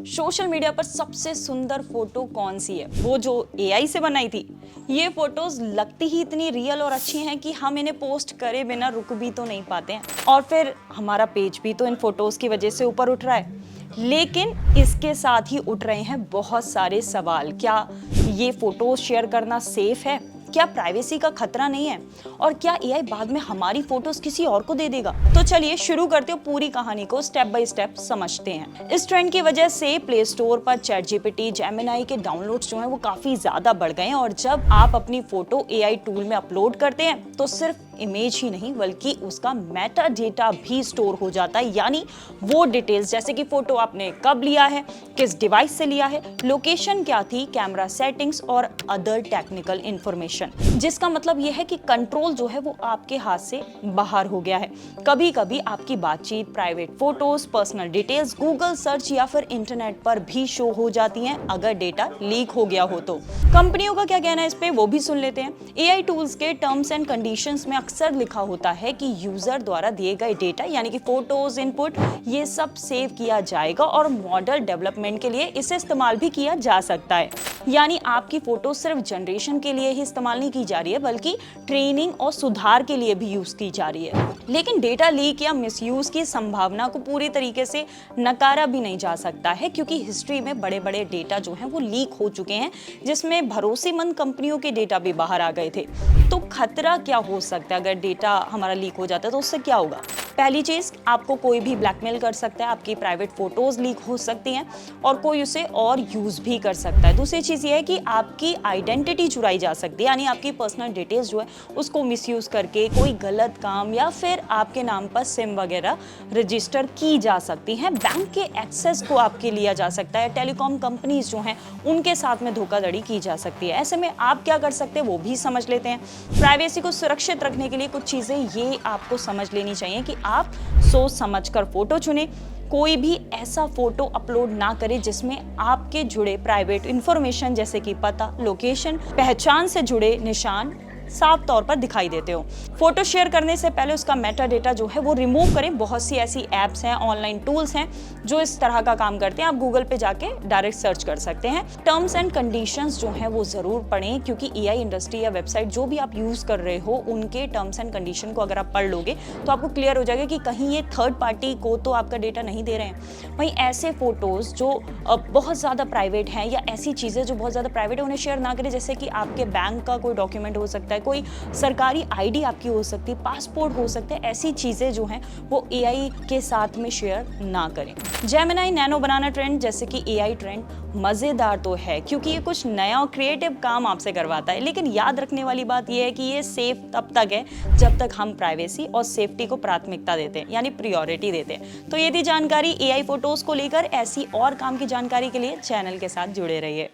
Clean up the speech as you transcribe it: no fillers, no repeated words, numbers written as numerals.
Social media पर सबसे सुंदर फोटो कौन सी है? वो जो एआई से बनाई थी। ये फोटोज लगती ही इतनी रियल और अच्छी हैं कि हम इन्हें पोस्ट करे बिना रुक भी तो नहीं पाते हैं। और फिर हमारा पेज भी तो इन फोटोज की वजह से ऊपर उठ रहा है। लेकिन इसके साथ ही उठ रहे हैं बहुत सारे सवाल। क्या ये फोटोज शेयर करना सेफ है? क्या प्राइवेसी का खतरा नहीं है? और क्या एआई बाद में हमारी फोटोज किसी और को दे देगा? तो चलिए शुरू करते हो पूरी कहानी को स्टेप बाय स्टेप समझते हैं। इस ट्रेंड की वजह से प्ले स्टोर पर चैट जीपीटी, जेमिनाई के डाउनलोड्स जो हैं वो काफी ज्यादा बढ़ गए हैं। और जब आप अपनी फोटो एआई टूल में अपलोड करते हैं तो सिर्फ इमेज ही नहीं बल्कि उसका मेटा डेटा भी स्टोर हो जाता है। यानी वो डिटेल्स जैसे कि फोटो आपने कब लिया है, किस डिवाइस से लिया है, लोकेशन क्या थी, कैमरा सेटिंग्स और अदर टेक्निकल इंफॉर्मेशन। जिसका मतलब यह है कि कंट्रोल जो है वो आपके हाथ से बाहर हो गया है। कभी कभी आपकी बातचीत, private photos, personal details Google search या फिर इंटरनेट पर भी शो हो जाती हैं अगर डेटा लीक हो गया हो तो। कंपनियों का क्या कहना है इस पे वो भी सुन लेते हैं। एआई टूल्स के टर्म्स एंड कंडीशंस में अक्सर लिखा होता है कि यूजर द्वारा दिए गए डेटा यानी कि फोटोज, इनपुट, ये सब सेव किया जाएगा और मॉडल डेवलपमेंट के लिए इसे इस्तेमाल भी किया जा सकता है। यानी आपकी फोटो सिर्फ जनरेशन के लिए ही इस्तेमाल नहीं की जा रही है बल्कि ट्रेनिंग और सुधार के लिए भी यूज की जा रही है। लेकिन डेटा लीक या मिसयूज की संभावना को पूरी तरीके से नकारा भी नहीं जा सकता है क्योंकि हिस्ट्री में बड़े बड़े डेटा जो हैं वो लीक हो चुके हैं जिसमें भरोसेमंद कंपनियों के डेटा भी बाहर आ गए थे। तो खतरा क्या हो सकता है अगर डेटा हमारा लीक हो जाता है? तो उससे क्या होगा? पहली चीज, आपको कोई भी ब्लैकमेल कर सकता है, आपकी प्राइवेट फोटोज लीक हो सकती हैं और कोई उसे और यूज भी कर सकता है। दूसरी चीज ये है कि आपकी आइडेंटिटी चुराई जा सकती है, यानी आपकी पर्सनल डिटेल्स जो है उसको मिसयूज करके कोई गलत काम या फिर आपके नाम पर सिम वगैरह रजिस्टर की जा सकती हैं। बैंक के एक्सेस को आपके लिया जा सकता है। टेलीकॉम कंपनीज जो हैं उनके साथ में धोखाधड़ी की जा सकती है। ऐसे में आप क्या कर सकते हैं वो भी समझ लेते हैं। प्राइवेसी को सुरक्षित रखने के लिए कुछ चीजें ये आपको समझ लेनी चाहिए कि आप सोच समझकर फोटो चुने। कोई भी ऐसा फोटो अपलोड ना करे जिसमें आपके जुड़े प्राइवेट इंफॉर्मेशन जैसे कि पता, लोकेशन, पहचान से जुड़े निशान साफ तौर पर दिखाई देते हो। फोटो शेयर करने से पहले उसका मेटा डेटा जो है वो रिमूव करें। बहुत सी ऐसी एप्स हैं, ऑनलाइन टूल्स हैं जो इस तरह का काम करते हैं। आप गूगल पे जाके डायरेक्ट सर्च कर सकते हैं। टर्म्स एंड कंडीशंस जो हैं वो जरूर पढ़ें क्योंकि एआई इंडस्ट्री या वेबसाइट जो भी आप यूज कर रहे हो उनके टर्म्स एंड कंडीशन को अगर आप पढ़ लोगे तो आपको क्लियर हो जाएगा कि कहीं ये थर्ड पार्टी को तो आपका डेटा नहीं दे रहे हैं। वहीं ऐसे फोटोज जो बहुत ज्यादा प्राइवेट हैं या ऐसी चीजें जो बहुत ज्यादा प्राइवेट है उन्हें शेयर ना करें। जैसे कि आपके बैंक का कोई डॉक्यूमेंट हो सकता है, कोई सरकारी आईडी आपकी हो सकती है, पासपोर्ट हो सकते हैं। ऐसी चीजें जो हैं वो एआई के साथ में शेयर ना करें। जेमिनाई नैनो बनाना ट्रेंड जैसे कि एआई ट्रेंड मजेदार तो है क्योंकि ये कुछ नया और क्रिएटिव काम आपसे करवाता है, लेकिन याद रखने वाली बात यह है कि ये सेफ तब तक है जब तक हम प्राइवेसी और सेफ्टी को प्राथमिकता देते हैं, यानी प्रायोरिटी देते हैं। तो ये थी जानकारी एआई फोटोज को लेकर। ऐसी और काम की जानकारी के लिए चैनल के साथ जुड़े रहिए।